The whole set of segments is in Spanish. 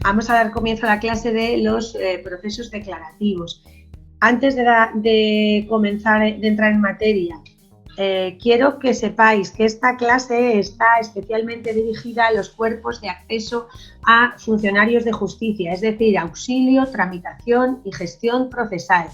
Vamos a dar comienzo a la clase de los procesos declarativos. Antes de comenzar, de entrar en materia, quiero que sepáis que esta clase está especialmente dirigida a los cuerpos de acceso a funcionarios de justicia, es decir, auxilio, tramitación y gestión procesal.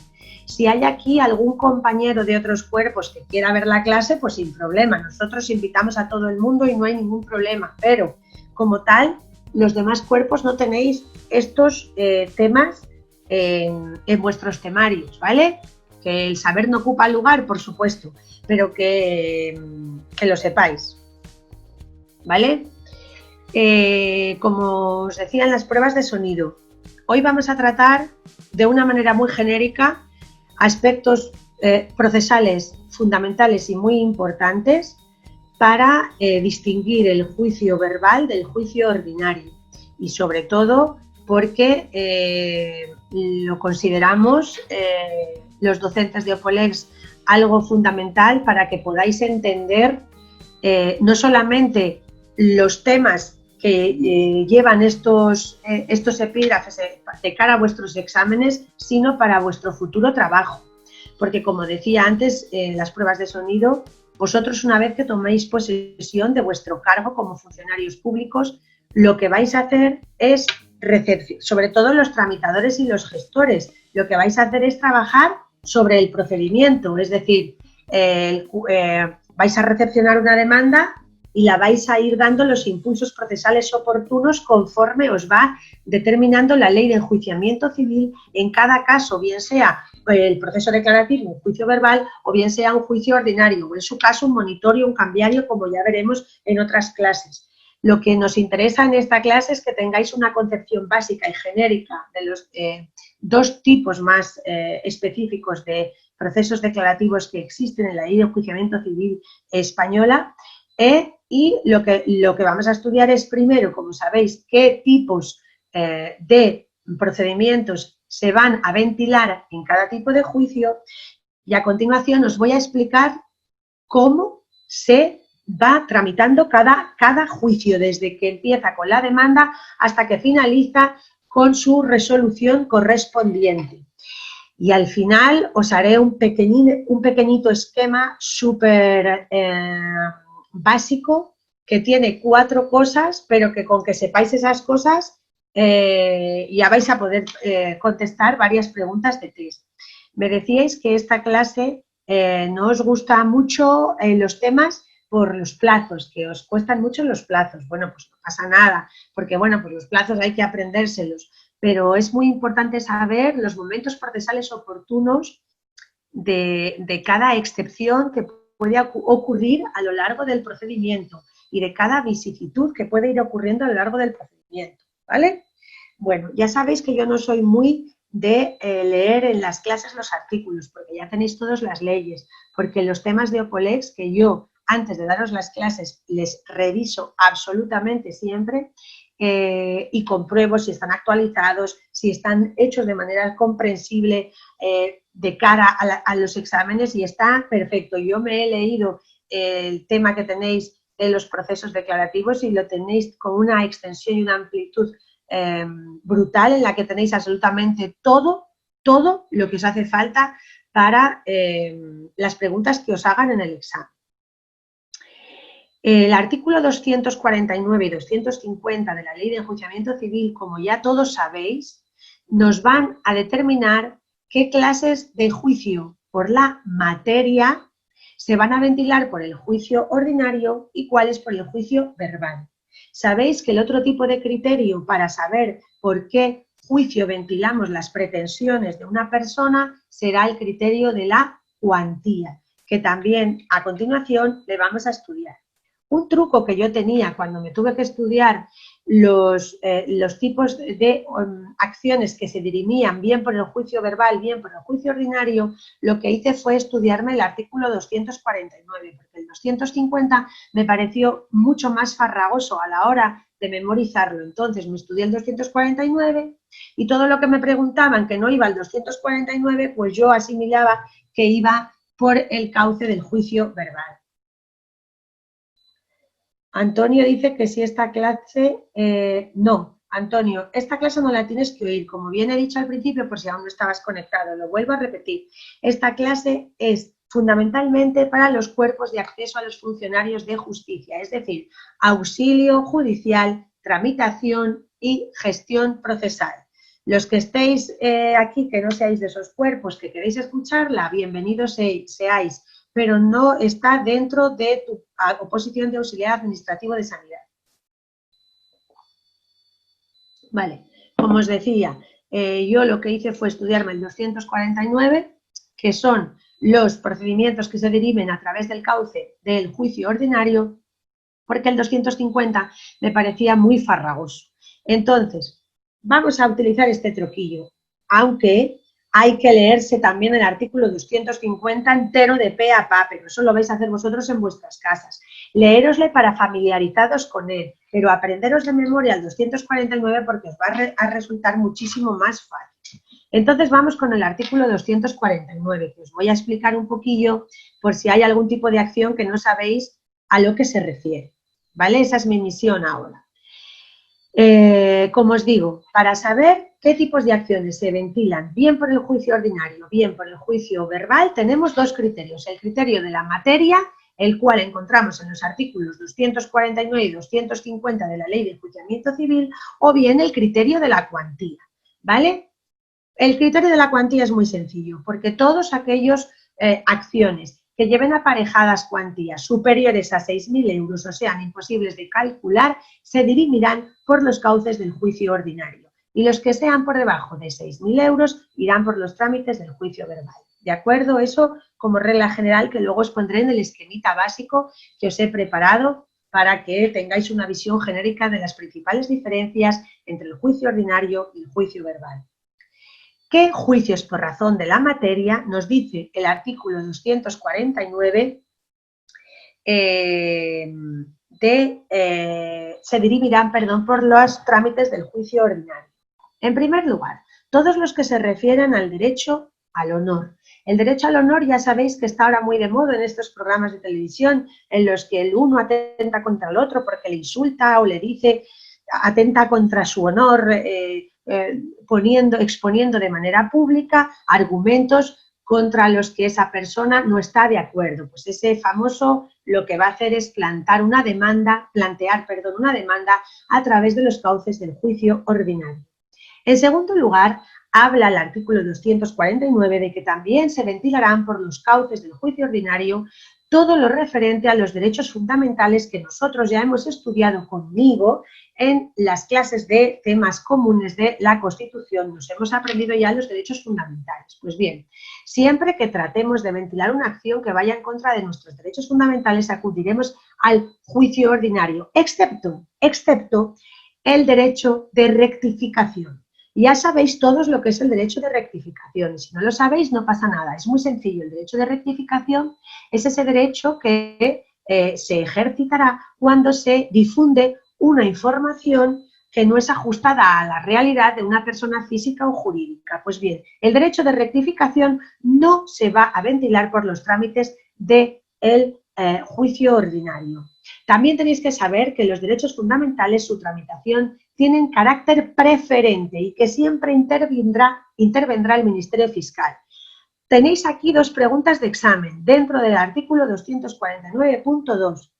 Si hay aquí algún compañero de otros cuerpos que quiera ver la clase, pues sin problema. Nosotros invitamos a todo el mundo y no hay ningún problema, pero como tal, los demás cuerpos no tenéis estos temas en vuestros temarios, ¿vale? Que el saber no ocupa lugar, por supuesto, pero que lo sepáis, ¿vale? Como os decía en las pruebas de sonido, hoy vamos a tratar de una manera muy genérica aspectos procesales fundamentales y muy importantes para distinguir el juicio verbal del juicio ordinario y sobre todo porque lo consideramos los docentes de OPOLEX algo fundamental para que podáis entender no solamente los temas que llevan estos epígrafes de cara a vuestros exámenes, sino para vuestro futuro trabajo. Porque, como decía antes, en las pruebas de sonido, vosotros, una vez que toméis posesión de vuestro cargo como funcionarios públicos, lo que vais a hacer es sobre todo los tramitadores y los gestores, lo que vais a hacer es trabajar sobre el procedimiento, es decir, vais a recepcionar una demanda y la vais a ir dando los impulsos procesales oportunos conforme os va determinando la ley de enjuiciamiento civil en cada caso, bien sea el proceso declarativo, un juicio verbal, o bien sea un juicio ordinario, o en su caso un monitorio, un cambiario, como ya veremos en otras clases. Lo que nos interesa en esta clase es que tengáis una concepción básica y genérica de los dos tipos más específicos de procesos declarativos que existen en la ley de enjuiciamiento civil española. Y lo que vamos a estudiar es primero, como sabéis, qué tipos de procedimientos se van a ventilar en cada tipo de juicio y a continuación os voy a explicar cómo se va tramitando cada juicio, desde que empieza con la demanda hasta que finaliza con su resolución correspondiente. Y al final os haré un pequeñito esquema súper básico que tiene 4 cosas, pero que con que sepáis esas cosas ya vais a poder contestar varias preguntas de test. Me decíais que esta clase no os gusta mucho los temas por los plazos, que os cuestan mucho los plazos. Bueno, pues no pasa nada, porque bueno, pues los plazos hay que aprendérselos, pero es muy importante saber los momentos procesales oportunos de cada excepción que puede ocurrir a lo largo del procedimiento y de cada vicisitud que puede ir ocurriendo a lo largo del procedimiento, ¿vale? Bueno, ya sabéis que yo no soy muy de leer en las clases los artículos, porque ya tenéis todas las leyes, porque los temas de OPOLEX que yo, antes de daros las clases, les reviso absolutamente siempre y compruebo si están actualizados, si están hechos de manera comprensible de cara a los exámenes y está perfecto. Yo me he leído el tema que tenéis de los procesos declarativos y lo tenéis con una extensión y una amplitud brutal en la que tenéis absolutamente todo lo que os hace falta para las preguntas que os hagan en el examen. El artículo 249 y 250 de la Ley de Enjuiciamiento Civil, como ya todos sabéis, nos van a determinar qué clases de juicio por la materia se van a ventilar por el juicio ordinario y cuáles por el juicio verbal. Sabéis que el otro tipo de criterio para saber por qué juicio ventilamos las pretensiones de una persona será el criterio de la cuantía, que también a continuación le vamos a estudiar. Un truco que yo tenía cuando me tuve que estudiar los tipos de acciones que se dirimían bien por el juicio verbal, bien por el juicio ordinario, lo que hice fue estudiarme el artículo 249, porque el 250 me pareció mucho más farragoso a la hora de memorizarlo. Entonces me estudié el 249 y todo lo que me preguntaban que no iba al 249, pues yo asimilaba que iba por el cauce del juicio verbal. Antonio dice que si esta clase, no, Antonio, esta clase no la tienes que oír. Como bien he dicho al principio, por si aún no estabas conectado, lo vuelvo a repetir. Esta clase es fundamentalmente para los cuerpos de acceso a los funcionarios de justicia, es decir, auxilio judicial, tramitación y gestión procesal. Los que estéis aquí, que no seáis de esos cuerpos, que queréis escucharla, bienvenidos seáis, pero no está dentro de tu oposición de auxiliar administrativo de sanidad. Vale, como os decía, yo lo que hice fue estudiarme el 249, que son los procedimientos que se deriven a través del cauce del juicio ordinario, porque el 250 me parecía muy farragoso. Entonces, vamos a utilizar este troquillo, aunque hay que leerse también el artículo 250 entero de pe a pa, pero eso lo vais a hacer vosotros en vuestras casas. Leérosle para familiarizaros con él, pero aprenderos de memoria el 249 porque os va a resultar muchísimo más fácil. Entonces vamos con el artículo 249, que os voy a explicar un poquillo por si hay algún tipo de acción que no sabéis a lo que se refiere, ¿vale? Esa es mi misión ahora. Como os digo, para saber qué tipos de acciones se ventilan bien por el juicio ordinario, bien por el juicio verbal, tenemos dos criterios. El criterio de la materia, el cual encontramos en los artículos 249 y 250 de la Ley de Enjuiciamiento Civil, o bien el criterio de la cuantía, ¿vale? El criterio de la cuantía es muy sencillo, porque todos aquellos acciones que lleven aparejadas cuantías superiores a 6.000 euros o sean imposibles de calcular, se dirimirán por los cauces del juicio ordinario. Y los que sean por debajo de 6.000 euros irán por los trámites del juicio verbal. ¿De acuerdo? Eso como regla general que luego os pondré en el esquemita básico que os he preparado para que tengáis una visión genérica de las principales diferencias entre el juicio ordinario y el juicio verbal. ¿Qué juicios por razón de la materia? Nos dice el artículo 249 se dirimirán por los trámites del juicio ordinario. En primer lugar, todos los que se refieren al derecho al honor. El derecho al honor ya sabéis que está ahora muy de moda en estos programas de televisión en los que el uno atenta contra el otro porque le insulta o le dice atenta contra su honor, exponiendo de manera pública argumentos contra los que esa persona no está de acuerdo. Pues ese famoso lo que va a hacer es plantear una demanda a través de los cauces del juicio ordinario. En segundo lugar, habla el artículo 249 de que también se ventilarán por los cauces del juicio ordinario todo lo referente a los derechos fundamentales que nosotros ya hemos estudiado conmigo en las clases de temas comunes de la Constitución. Nos hemos aprendido ya los derechos fundamentales. Pues bien, siempre que tratemos de ventilar una acción que vaya en contra de nuestros derechos fundamentales, acudiremos al juicio ordinario, excepto el derecho de rectificación. Ya sabéis todos lo que es el derecho de rectificación, y si no lo sabéis no pasa nada, es muy sencillo. El derecho de rectificación es ese derecho que se ejercitará cuando se difunde una información que no es ajustada a la realidad de una persona física o jurídica. Pues bien, el derecho de rectificación no se va a ventilar por los trámites del juicio ordinario. También tenéis que saber que los derechos fundamentales, su tramitación, tienen carácter preferente y que siempre intervendrá el Ministerio Fiscal. Tenéis aquí dos preguntas de examen dentro del artículo 249.2.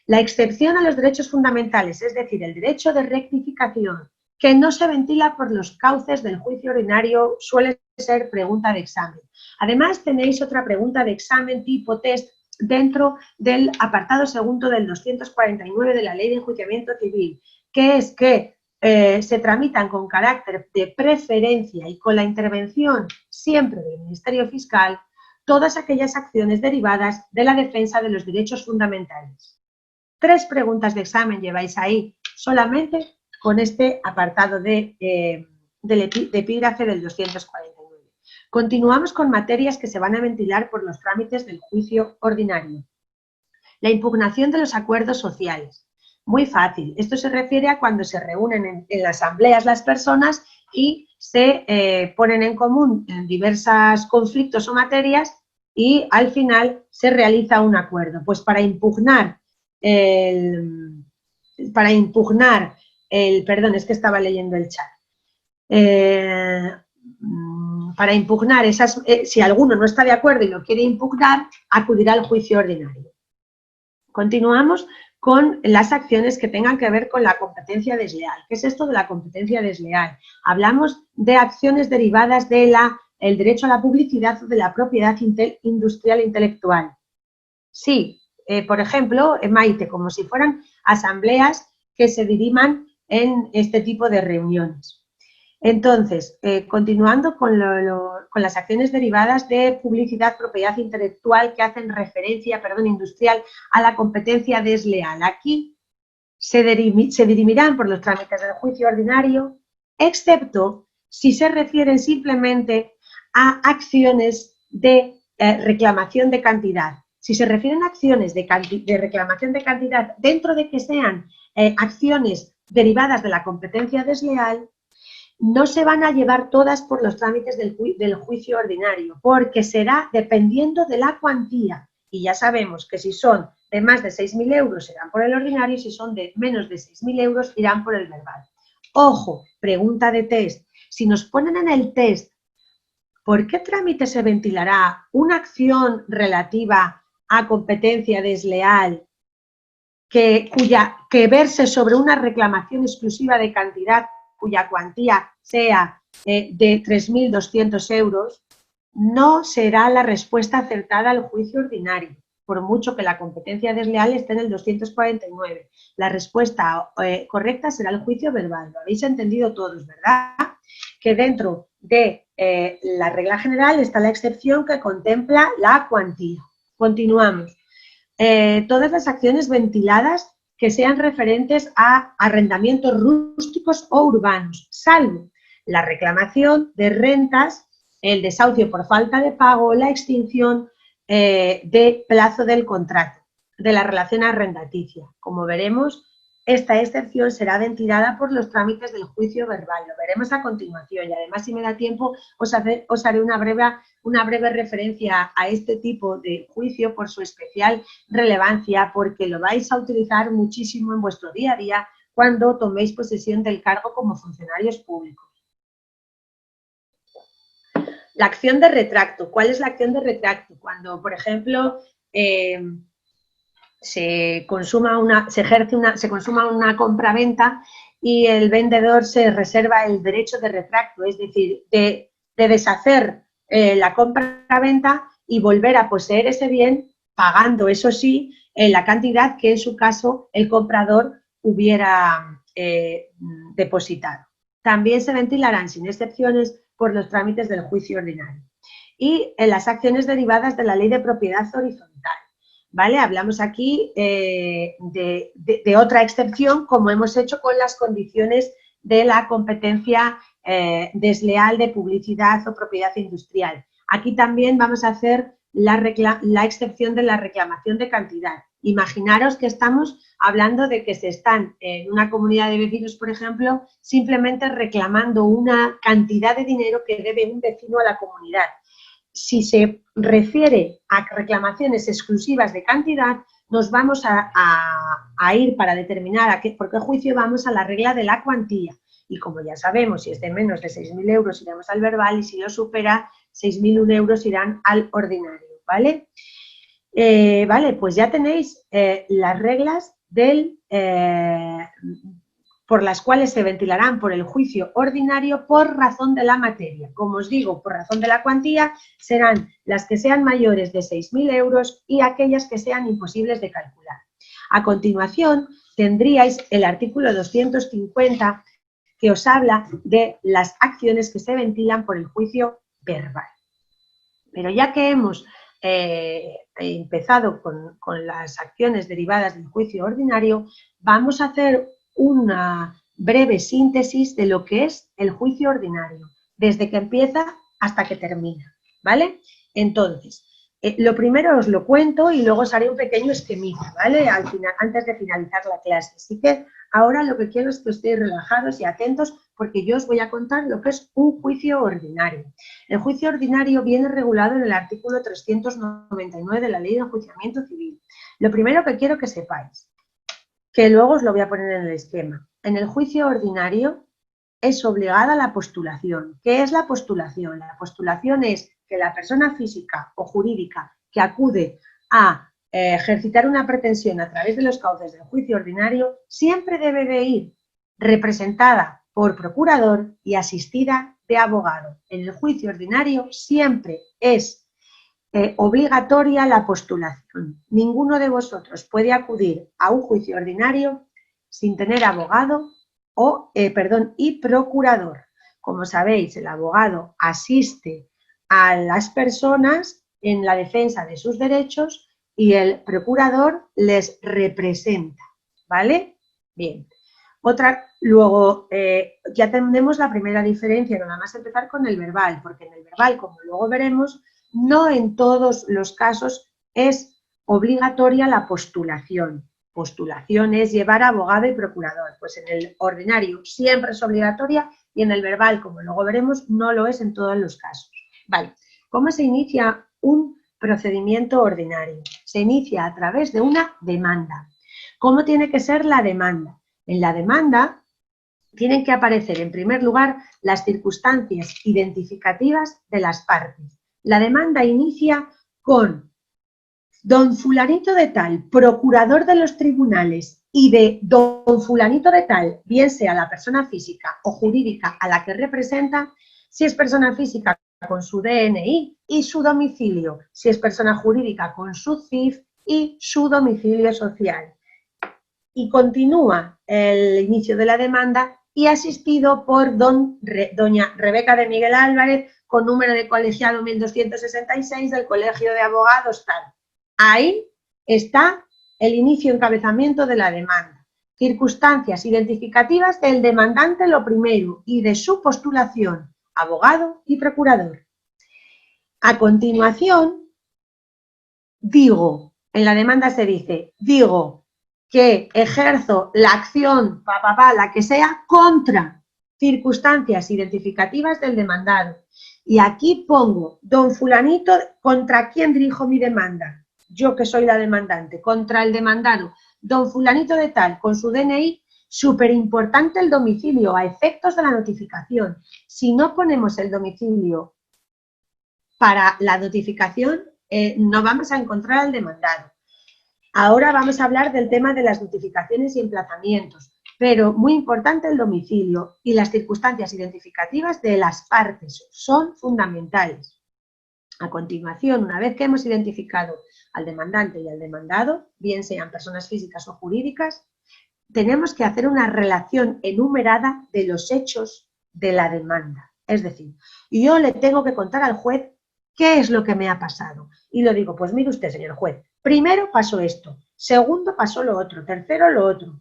La excepción a los derechos fundamentales, es decir, el derecho de rectificación, que no se ventila por los cauces del juicio ordinario, suele ser pregunta de examen. Además, tenéis otra pregunta de examen tipo test dentro del apartado segundo del 249 de la Ley de Enjuiciamiento Civil, que es que se tramitan con carácter de preferencia y con la intervención siempre del Ministerio Fiscal todas aquellas acciones derivadas de la defensa de los derechos fundamentales. 3 preguntas de examen lleváis ahí solamente con este apartado de epígrafe del 249. Continuamos con materias que se van a ventilar por los trámites del juicio ordinario. La impugnación de los acuerdos sociales. Muy fácil. Esto se refiere a cuando se reúnen en las asambleas las personas y se ponen en común en diversos conflictos o materias y al final se realiza un acuerdo. Pues para impugnar perdón, es que estaba leyendo el chat. Para impugnar esas, si alguno no está de acuerdo y lo quiere impugnar, acudirá al juicio ordinario. Continuamos con las acciones que tengan que ver con la competencia desleal. ¿Qué es esto de la competencia desleal? Hablamos de acciones derivadas del derecho a la publicidad o de la propiedad industrial intelectual. Sí, por ejemplo, Maite, como si fueran asambleas que se diriman en este tipo de reuniones. Entonces, continuando con las acciones derivadas de publicidad, propiedad intelectual que hacen referencia, industrial, a la competencia desleal. Aquí se dirimirán por los trámites del juicio ordinario, excepto si se refieren simplemente a acciones de reclamación de cantidad. Si se refieren a acciones de reclamación de cantidad dentro de que sean acciones derivadas de la competencia desleal, no se van a llevar todas por los trámites del juicio ordinario, porque será dependiendo de la cuantía. Y ya sabemos que si son de más de 6.000 euros irán por el ordinario y si son de menos de 6.000 euros irán por el verbal. Ojo, pregunta de test. Si nos ponen en el test, ¿por qué trámite se ventilará una acción relativa a competencia desleal que verse sobre una reclamación exclusiva de cantidad cuya cuantía sea de 3.200 euros, no será la respuesta acertada al juicio ordinario, por mucho que la competencia desleal esté en el 249. La respuesta correcta será el juicio verbal. Lo habéis entendido todos, ¿verdad? Que dentro de la regla general está la excepción que contempla la cuantía. Continuamos. Todas las acciones ventiladas que sean referentes a arrendamientos rústicos o urbanos, salvo la reclamación de rentas, el desahucio por falta de pago, la extinción de plazo del contrato, de la relación arrendaticia. Como veremos, esta excepción será ventilada por los trámites del juicio verbal. Lo veremos a continuación y además, si me da tiempo, os haré una breve referencia a este tipo de juicio por su especial relevancia, porque lo vais a utilizar muchísimo en vuestro día a día cuando toméis posesión del cargo como funcionarios públicos. La acción de retracto. ¿Cuál es la acción de retracto? Cuando, por ejemplo, se consuma una compra-venta y el vendedor se reserva el derecho de retracto, es decir, de deshacer la compra-venta y volver a poseer ese bien, pagando, eso sí, la cantidad que en su caso el comprador hubiera depositado. También se ventilarán sin excepciones por los trámites del juicio ordinario. Y en las acciones derivadas de la ley de propiedad horizontal. ¿Vale? Hablamos aquí de otra excepción, como hemos hecho con las condiciones de la competencia desleal de publicidad o propiedad industrial. Aquí también vamos a hacer la excepción de la reclamación de cantidad. Imaginaros que estamos hablando de que se están en una comunidad de vecinos, por ejemplo, simplemente reclamando una cantidad de dinero que debe un vecino a la comunidad. Si se refiere a reclamaciones exclusivas de cantidad, nos vamos a ir para determinar por qué juicio vamos a la regla de la cuantía. Y como ya sabemos, si es de menos de 6.000 euros iremos al verbal y si lo supera 6.001 euros irán al ordinario, ¿vale? Vale, pues ya tenéis las reglas por las cuales se ventilarán por el juicio ordinario por razón de la materia. Como os digo, por razón de la cuantía serán las que sean mayores de 6.000 euros y aquellas que sean imposibles de calcular. A continuación, tendríais el artículo 250 que os habla de las acciones que se ventilan por el juicio verbal. Pero ya que hemos empezado con las acciones derivadas del juicio ordinario, vamos a hacer una breve síntesis de lo que es el juicio ordinario, desde que empieza hasta que termina, ¿vale? Entonces, lo primero os lo cuento y luego os haré un pequeño esquemita, ¿vale? Antes de finalizar la clase. Así que ahora lo que quiero es que estéis relajados y atentos porque yo os voy a contar lo que es un juicio ordinario. El juicio ordinario viene regulado en el artículo 399 de la Ley de Enjuiciamiento Civil. Lo primero que quiero que sepáis que luego os lo voy a poner en el esquema. En el juicio ordinario es obligada la postulación. ¿Qué es la postulación? La postulación es que la persona física o jurídica que acude a ejercitar una pretensión a través de los cauces del juicio ordinario siempre debe de ir representada por procurador y asistida de abogado. En el juicio ordinario siempre es obligatoria la postulación. Ninguno de vosotros puede acudir a un juicio ordinario sin tener abogado y procurador. Como sabéis, el abogado asiste a las personas en la defensa de sus derechos y el procurador les representa, ¿vale? Bien. Luego, ya tenemos la primera diferencia, nada más empezar con el verbal, porque en el verbal, como luego veremos, no en todos los casos es obligatoria la postulación. Postulación es llevar abogado y procurador, pues en el ordinario siempre es obligatoria y en el verbal, como luego veremos, no lo es en todos los casos. Vale, ¿cómo se inicia un procedimiento ordinario? Se inicia a través de una demanda. ¿Cómo tiene que ser la demanda? En la demanda tienen que aparecer, en primer lugar, las circunstancias identificativas de las partes. La demanda inicia con don fulanito de tal, procurador de los tribunales, y de don fulanito de tal, bien sea la persona física o jurídica a la que representa, si es persona física con su DNI y su domicilio, si es persona jurídica con su CIF y su domicilio social. Y continúa el inicio de la demanda y asistido por doña Rebeca de Miguel Álvarez con número de colegiado 1266 del Colegio de Abogados tal. Ahí está el inicio y encabezamiento de la demanda. Circunstancias identificativas del demandante lo primero y de su postulación, abogado y procurador. A continuación, en la demanda se dice, que ejerzo la acción, la que sea, contra circunstancias identificativas del demandado. Y aquí pongo, don fulanito, ¿contra quién dirijo mi demanda? Yo que soy la demandante, contra el demandado. Don fulanito de tal, con su DNI, súper importante el domicilio, a efectos de la notificación. Si no ponemos el domicilio para la notificación, no vamos a encontrar al demandado. Ahora vamos a hablar del tema de las notificaciones y emplazamientos, pero muy importante el domicilio y las circunstancias identificativas de las partes son fundamentales. A continuación, una vez que hemos identificado al demandante y al demandado, bien sean personas físicas o jurídicas, tenemos que hacer una relación enumerada de los hechos de la demanda. Es decir, yo le tengo que contar al juez qué es lo que me ha pasado. Y lo digo, pues mire usted, señor juez, primero pasó esto, segundo pasó lo otro, tercero lo otro.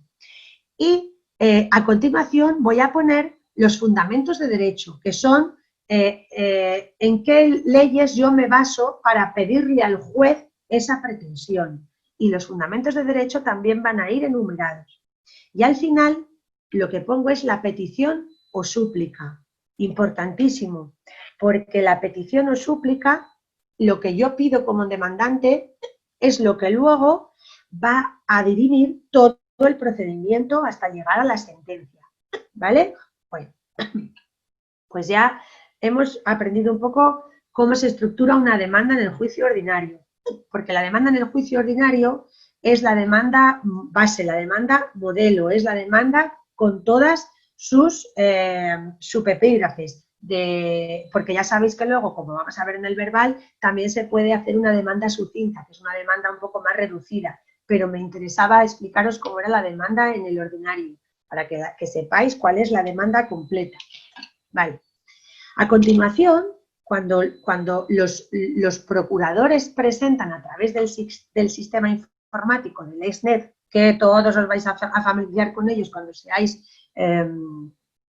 Y a continuación voy a poner los fundamentos de derecho, que son en qué leyes yo me baso para pedirle al juez esa pretensión. Y los fundamentos de derecho también van a ir enumerados. Y al final lo que pongo es la petición o súplica. Importantísimo, porque la petición o súplica, lo que yo pido como demandante, es lo que luego va a dirimir todo el procedimiento hasta llegar a la sentencia. ¿Vale? Bueno, pues ya hemos aprendido un poco cómo se estructura una demanda en el juicio ordinario, porque la demanda en el juicio ordinario es la demanda base, la demanda modelo, es la demanda con todas sus subepígrafes, porque ya sabéis que luego, como vamos a ver en el verbal, también se puede hacer una demanda sucinta, que es una demanda un poco más reducida, pero me interesaba explicaros cómo era la demanda en el ordinario, para que sepáis cuál es la demanda completa. Vale. A continuación, cuando los procuradores presentan a través del sistema informático del ExNet, que todos os vais a familiarizar con ellos cuando seáis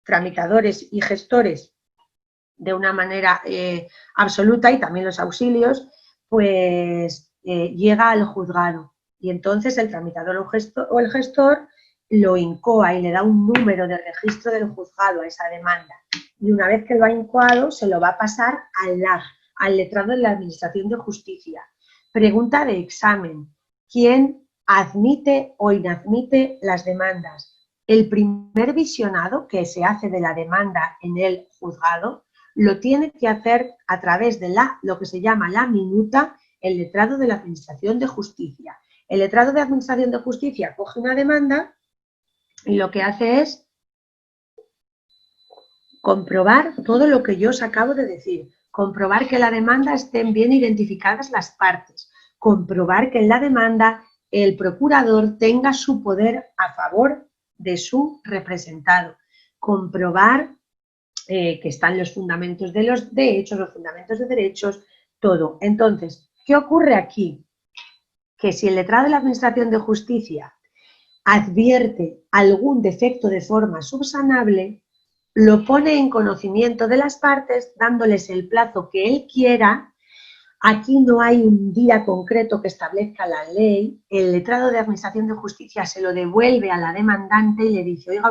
tramitadores y gestores de una manera absoluta, y también los auxilios, pues llega al juzgado. Y entonces el tramitador o el gestor lo incoa y le da un número de registro del juzgado a esa demanda. Y una vez que lo ha incoado, se lo va a pasar al LAJ, al letrado de la Administración de Justicia. Pregunta de examen. ¿Quién admite o inadmite las demandas. El primer visionado que se hace de la demanda en el juzgado lo tiene que hacer a través de lo que se llama la minuta, el letrado de la Administración de Justicia. El letrado de Administración de Justicia coge una demanda y lo que hace es comprobar todo lo que yo os acabo de decir, comprobar que en la demanda estén bien identificadas las partes, comprobar que en la demanda el procurador tenga su poder a favor de su representado, comprobar que están los fundamentos de los hechos, los fundamentos de derechos, todo. Entonces, ¿qué ocurre aquí? Que si el letrado de la Administración de Justicia advierte algún defecto de forma subsanable, lo pone en conocimiento de las partes, dándoles el plazo que él quiera. Aquí no hay un día concreto que establezca la ley. El letrado de Administración de Justicia se lo devuelve a la demandante y le dice, oiga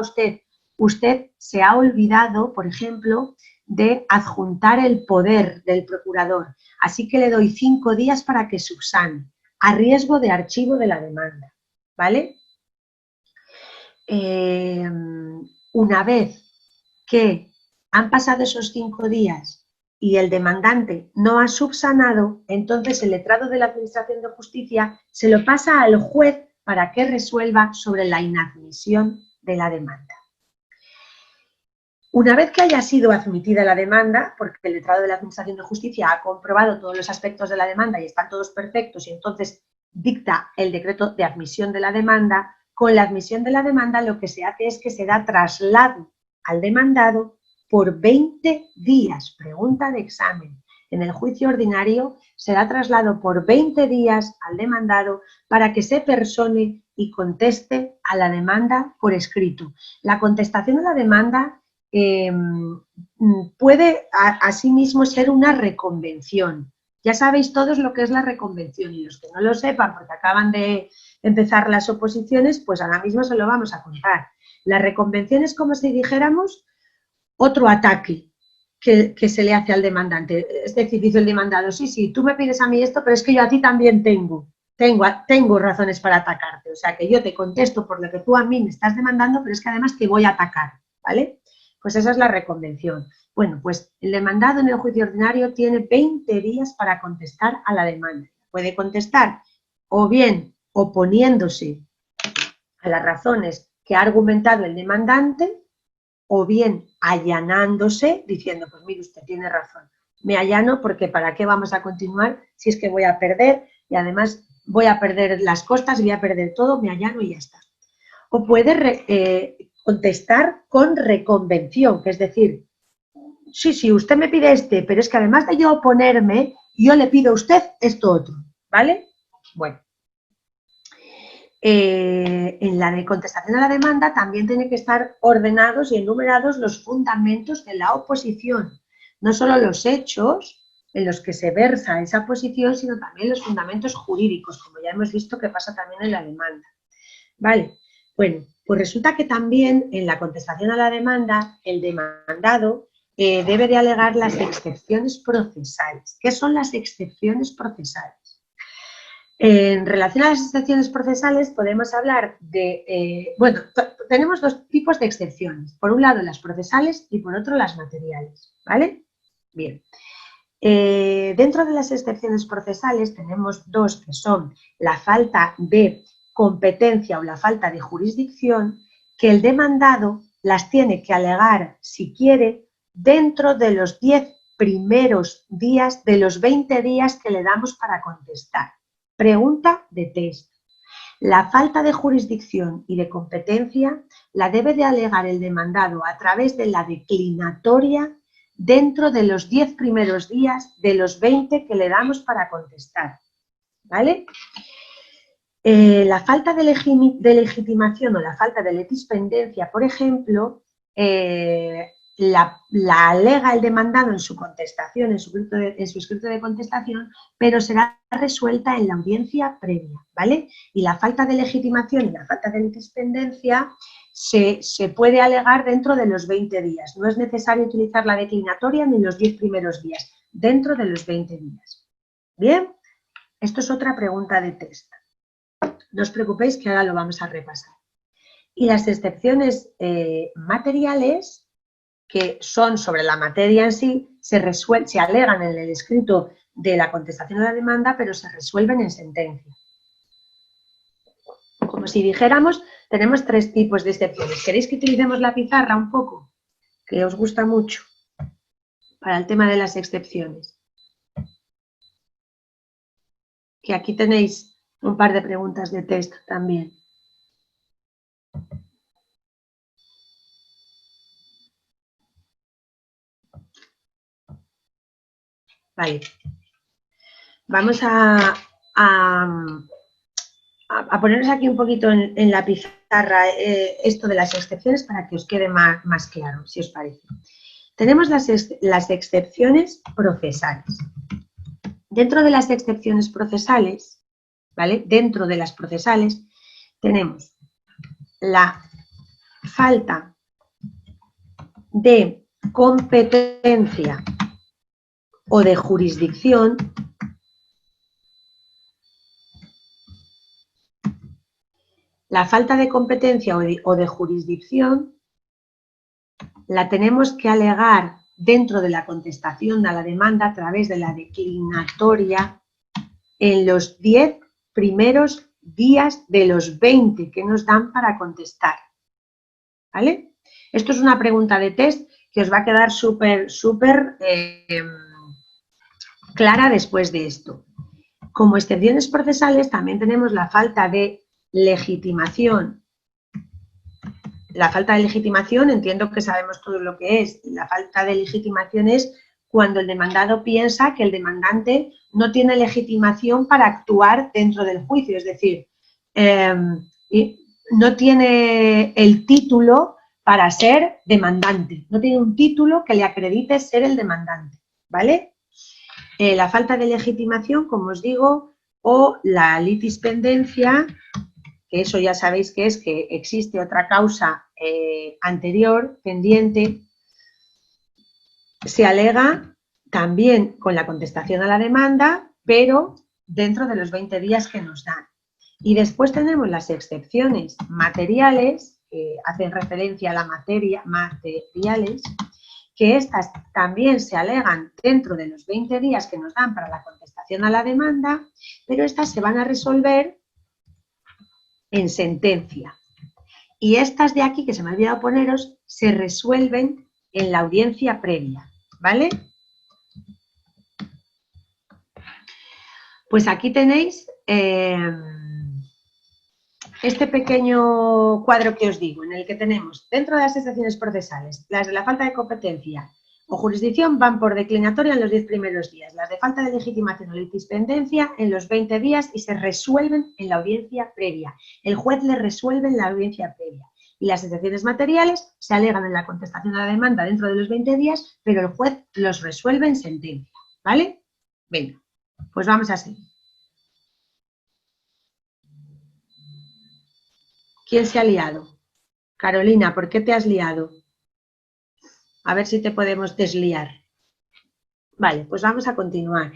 usted se ha olvidado, por ejemplo, de adjuntar el poder del procurador, así que le doy 5 días para que subsane, a riesgo de archivo de la demanda, ¿vale? Una vez que han pasado esos 5 días y el demandante no ha subsanado, entonces el letrado de la Administración de Justicia se lo pasa al juez para que resuelva sobre la inadmisión de la demanda. Una vez que haya sido admitida la demanda, porque el letrado de la Administración de Justicia ha comprobado todos los aspectos de la demanda y están todos perfectos y entonces dicta el decreto de admisión de la demanda, con la admisión de la demanda lo que se hace es que se da traslado al demandado por 20 días, pregunta de examen. En el juicio ordinario se da traslado por 20 días al demandado para que se persone y conteste a la demanda por escrito. La contestación a la demanda puede asimismo ser una reconvención. Ya sabéis todos lo que es la reconvención y los que no lo sepan porque acaban de empezar las oposiciones, pues ahora mismo se lo vamos a contar. La reconvención es como si dijéramos otro ataque que se le hace al demandante. Es decir, dice el demandado, sí, tú me pides a mí esto, pero es que yo a ti también tengo razones para atacarte. O sea, que yo te contesto por lo que tú a mí me estás demandando, pero es que además te voy a atacar, ¿vale? Pues esa es la reconvención. Bueno, pues el demandado en el juicio ordinario tiene 20 días para contestar a la demanda. Puede contestar o bien oponiéndose a las razones que ha argumentado el demandante, o bien allanándose, diciendo, pues mire, usted tiene razón, me allano porque ¿para qué vamos a continuar si es que voy a perder y además voy a perder las costas, voy a perder todo, me allano y ya está? O puede contestar con reconvención, que es decir, sí, usted me pide pero es que además de yo oponerme, yo le pido a usted esto otro, ¿vale? Bueno. En la de contestación a la demanda también tienen que estar ordenados y enumerados los fundamentos de la oposición, no solo los hechos en los que se versa esa posición, sino también los fundamentos jurídicos, como ya hemos visto que pasa también en la demanda. Vale, bueno, pues resulta que también en la contestación a la demanda el demandado debe de alegar las excepciones procesales. ¿Qué son las excepciones procesales? En relación a las excepciones procesales podemos hablar de, tenemos dos tipos de excepciones, por un lado las procesales y por otro las materiales, ¿vale? Bien, dentro de las excepciones procesales tenemos dos que son la falta de competencia o la falta de jurisdicción, que el demandado las tiene que alegar, si quiere, dentro de los 10 primeros días de los 20 días que le damos para contestar. Pregunta de test. La falta de jurisdicción y de competencia la debe de alegar el demandado a través de la declinatoria dentro de los 10 primeros días de los 20 que le damos para contestar. ¿Vale? La falta de legitimación o la falta de litispendencia, por ejemplo, la alega el demandado en su contestación, en su escrito de contestación, pero será resuelta en la audiencia previa, ¿vale? Y la falta de legitimación y la falta de litispendencia se puede alegar dentro de los 20 días. No es necesario utilizar la declinatoria ni los 10 primeros días, dentro de los 20 días. Bien, esto es otra pregunta de test. No os preocupéis que ahora lo vamos a repasar. Y las excepciones materiales, que son sobre la materia en sí, se alegan en el escrito de la contestación a la demanda, pero se resuelven en sentencia. Como si dijéramos, tenemos 3 tipos de excepciones. ¿Queréis que utilicemos la pizarra un poco? Que os gusta mucho para el tema de las excepciones. Que aquí tenéis un par de preguntas de test también. Vale. Vamos a ponernos aquí un poquito en la pizarra esto de las excepciones para que os quede más claro, si os parece. Tenemos las excepciones procesales. Dentro de las excepciones procesales, ¿vale? Dentro de las procesales tenemos la falta de competencia o de jurisdicción . La falta de competencia o de jurisdicción la tenemos que alegar dentro de la contestación a la demanda a través de la declinatoria en los 10 primeros días de los 20 que nos dan para contestar. ¿Vale? Esto es una pregunta de test que os va a quedar súper clara después de esto. Como excepciones procesales también tenemos la falta de legitimación. La falta de legitimación, entiendo que sabemos todo lo que es. La falta de legitimación es cuando el demandado piensa que el demandante no tiene legitimación para actuar dentro del juicio, es decir, no tiene el título para ser demandante, no tiene un título que le acredite ser el demandante, ¿vale? La falta de legitimación, como os digo, o la litispendencia, que eso ya sabéis que es que existe otra causa anterior, pendiente, se alega también con la contestación a la demanda, pero dentro de los 20 días que nos dan. Y después tenemos las excepciones materiales, que hacen referencia a la materia, materiales, que estas también se alegan dentro de los 20 días que nos dan para la contestación a la demanda, pero estas se van a resolver en sentencia. Y estas de aquí, que se me ha olvidado poneros, se resuelven en la audiencia previa, ¿vale? Pues aquí tenéis este pequeño cuadro que os digo, en el que tenemos dentro de las excepciones procesales, las de la falta de competencia o jurisdicción van por declinatoria en los 10 primeros días, las de falta de legitimación o litispendencia en los 20 días y se resuelven en la audiencia previa. El juez les resuelve en la audiencia previa. Y las excepciones materiales se alegan en la contestación a la demanda dentro de los 20 días, pero el juez los resuelve en sentencia, ¿vale? Venga, pues vamos a seguir. ¿Quién se ha liado? Carolina, ¿por qué te has liado? A ver si te podemos desliar. Vale, pues vamos a continuar.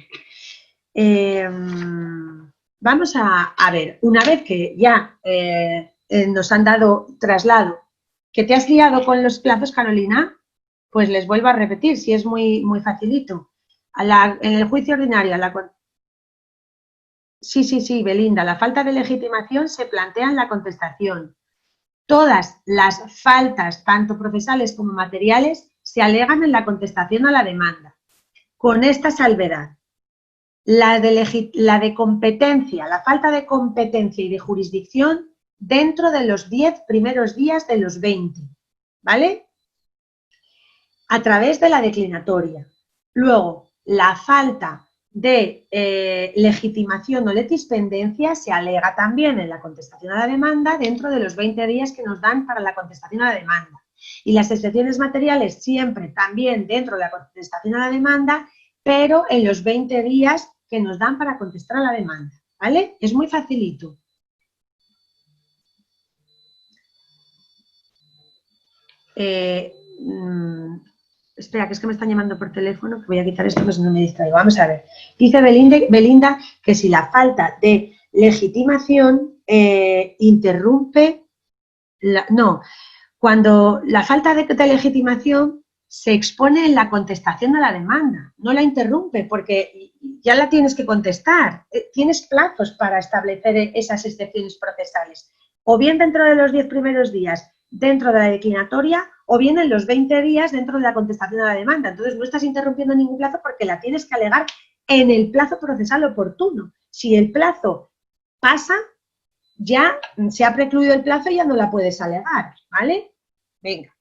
Vamos a ver, una vez que ya nos han dado traslado, ¿que te has liado con los plazos, Carolina? Pues les vuelvo a repetir, si es muy facilito. En el juicio ordinario, Sí, Belinda, la falta de legitimación se plantea en la contestación. Todas las faltas, tanto procesales como materiales, se alegan en la contestación a la demanda. Con esta salvedad, la de competencia, la falta de competencia y de jurisdicción dentro de los 10 primeros días de los 20, ¿vale? A través de la declinatoria. Luego, la falta de legitimación o litispendencia se alega también en la contestación a la demanda dentro de los 20 días que nos dan para la contestación a la demanda. Y las excepciones materiales siempre también dentro de la contestación a la demanda, pero en los 20 días que nos dan para contestar a la demanda, ¿vale? Es muy facilito. Espera, que es que me están llamando por teléfono, que voy a quitar esto que si no me distraigo. Vamos a ver. Dice Belinda que si la falta de legitimación interrumpe, cuando la falta de legitimación se expone en la contestación a la demanda, no la interrumpe porque ya la tienes que contestar, tienes plazos para establecer esas excepciones procesales, o bien dentro de los 10 primeros días dentro de la declinatoria, o bien en los 20 días dentro de la contestación a la demanda. Entonces no estás interrumpiendo ningún plazo porque la tienes que alegar en el plazo procesal oportuno. Si el plazo pasa, ya se ha precluido el plazo y ya no la puedes alegar, ¿vale? Venga.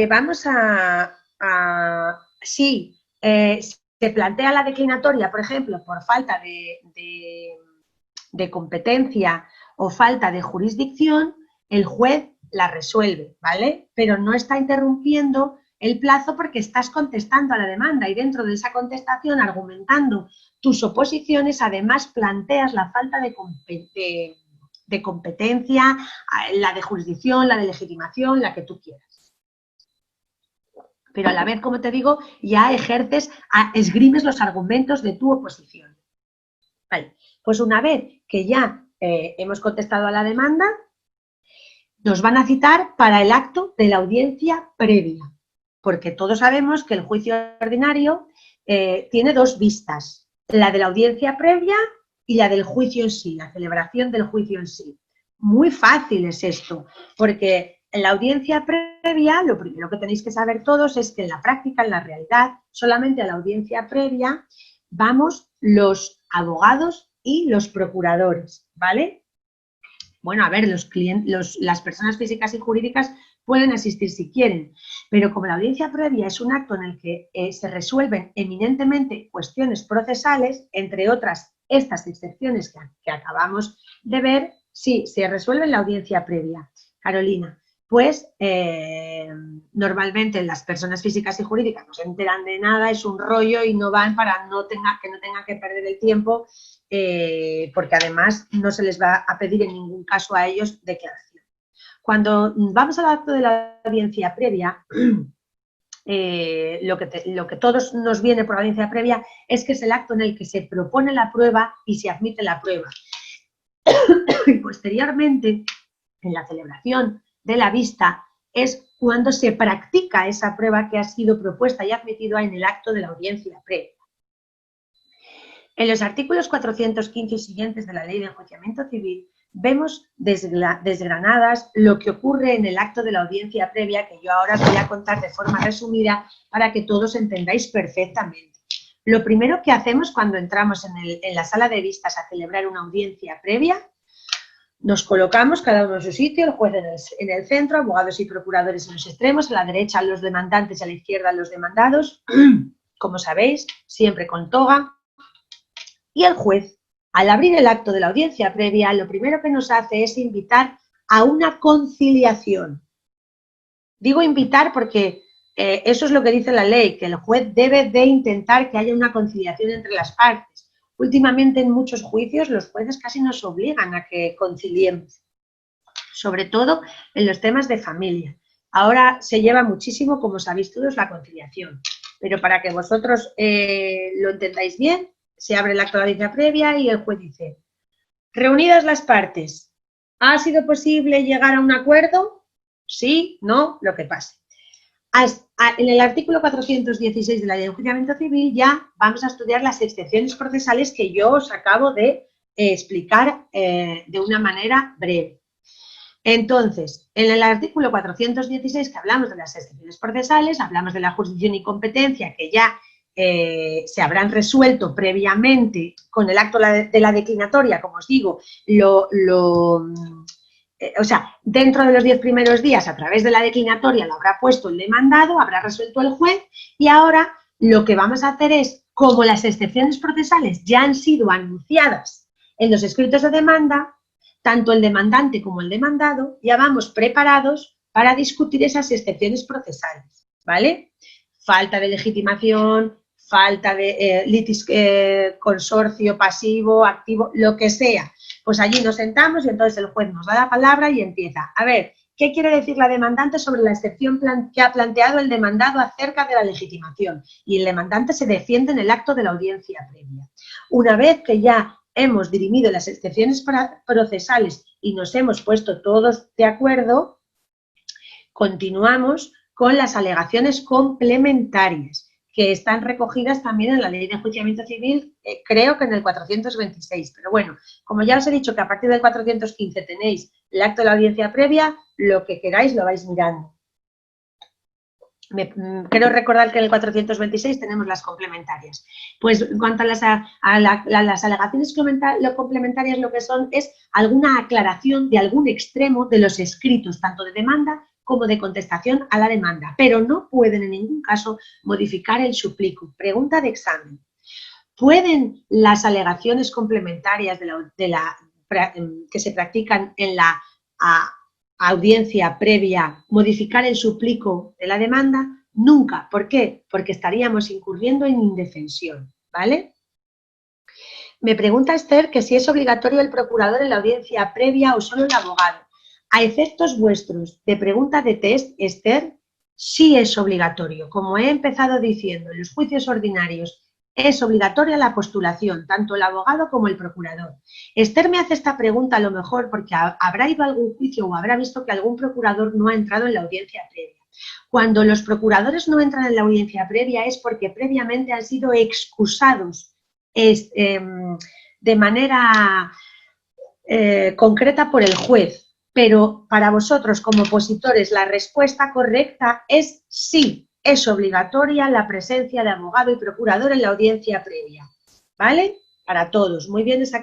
Vamos si se plantea la declinatoria, por ejemplo, por falta de competencia o falta de jurisdicción, el juez la resuelve, ¿vale? Pero no está interrumpiendo el plazo porque estás contestando a la demanda y dentro de esa contestación, argumentando tus oposiciones, además planteas la falta de competencia, la de jurisdicción, la de legitimación, la que tú quieras. Pero a la vez, como te digo, ya esgrimes los argumentos de tu oposición. Vale. Pues una vez que ya hemos contestado a la demanda, nos van a citar para el acto de la audiencia previa, porque todos sabemos que el juicio ordinario tiene dos vistas, la de la audiencia previa y la del juicio en sí, la celebración del juicio en sí. Muy fácil es esto, porque en la audiencia previa, lo primero que tenéis que saber todos es que en la práctica, en la realidad, solamente a la audiencia previa vamos los abogados y los procuradores, ¿vale? Bueno, a ver, las personas físicas y jurídicas pueden asistir si quieren, pero como la audiencia previa es un acto en el que se resuelven eminentemente cuestiones procesales, entre otras estas excepciones que acabamos de ver, sí, se resuelve en la audiencia previa. Carolina, pues normalmente las personas físicas y jurídicas no se enteran de nada, es un rollo y no van para que no tengan que perder el tiempo, porque además no se les va a pedir en ningún caso a ellos declaración. Cuando vamos al acto de la audiencia previa, lo que todos nos viene por la audiencia previa es que es el acto en el que se propone la prueba y se admite la prueba. Y posteriormente, en la celebración de la vista, es cuando se practica esa prueba que ha sido propuesta y admitida en el acto de la audiencia previa. En los artículos 415 y siguientes de la Ley de Enjuiciamiento Civil vemos desgranadas lo que ocurre en el acto de la audiencia previa, que yo ahora os voy a contar de forma resumida para que todos entendáis perfectamente. Lo primero que hacemos cuando entramos en la sala de vistas a celebrar una audiencia previa, nos colocamos cada uno en su sitio, el juez en el centro, abogados y procuradores en los extremos, a la derecha los demandantes y a la izquierda los demandados, como sabéis, siempre con toga. Y el juez, al abrir el acto de la audiencia previa, lo primero que nos hace es invitar a una conciliación. Digo invitar porque eso es lo que dice la ley, que el juez debe de intentar que haya una conciliación entre las partes. Últimamente en muchos juicios los jueces casi nos obligan a que conciliemos, sobre todo en los temas de familia. Ahora se lleva muchísimo, como sabéis todos, la conciliación, pero para que vosotros lo entendáis bien, se abre el acto de audiencia previa y el juez dice: reunidas las partes, ¿ha sido posible llegar a un acuerdo? Sí, no, lo que pase. En el artículo 416 de la Ley de Enjuiciamiento Civil ya vamos a estudiar las excepciones procesales que yo os acabo de explicar de una manera breve. Entonces, en el artículo 416, que hablamos de las excepciones procesales, hablamos de la jurisdicción y competencia que ya se habrán resuelto previamente con el acto de la declinatoria, como os digo, o sea, dentro de los 10 primeros días, a través de la declinatoria lo habrá puesto el demandado, habrá resuelto el juez, y ahora lo que vamos a hacer es, como las excepciones procesales ya han sido anunciadas en los escritos de demanda, tanto el demandante como el demandado ya vamos preparados para discutir esas excepciones procesales, ¿vale? Falta de legitimación, falta de litis consorcio pasivo, activo, lo que sea. Pues allí nos sentamos y entonces el juez nos da la palabra y empieza. A ver, ¿qué quiere decir la demandante sobre la excepción que ha planteado el demandado acerca de la legitimación? Y el demandante se defiende en el acto de la audiencia previa. Una vez que ya hemos dirimido las excepciones procesales y nos hemos puesto todos de acuerdo, continuamos con las alegaciones complementarias, que están recogidas también en la Ley de Enjuiciamiento Civil, creo que en el 426. Pero bueno, como ya os he dicho que a partir del 415 tenéis el acto de la audiencia previa, lo que queráis lo vais mirando. Quiero recordar que en el 426 tenemos las complementarias. Pues en cuanto a las alegaciones complementarias, lo que son es alguna aclaración de algún extremo de los escritos, tanto de demanda como de contestación a la demanda, pero no pueden en ningún caso modificar el suplicio. Pregunta de examen. ¿Pueden las alegaciones complementarias que se practican en la audiencia previa modificar el suplicio de la demanda? Nunca. ¿Por qué? Porque estaríamos incurriendo en indefensión, ¿vale? Me pregunta Esther que si es obligatorio el procurador en la audiencia previa o solo el abogado. A efectos vuestros de pregunta de test, Esther, sí es obligatorio. Como he empezado diciendo, en los juicios ordinarios es obligatoria la postulación, tanto el abogado como el procurador. Esther me hace esta pregunta a lo mejor porque habrá ido a algún juicio o habrá visto que algún procurador no ha entrado en la audiencia previa. Cuando los procuradores no entran en la audiencia previa es porque previamente han sido excusados de manera concreta por el juez. Pero para vosotros, como opositores, la respuesta correcta es sí, es obligatoria la presencia de abogado y procurador en la audiencia previa, ¿vale? Para todos. Muy bien esa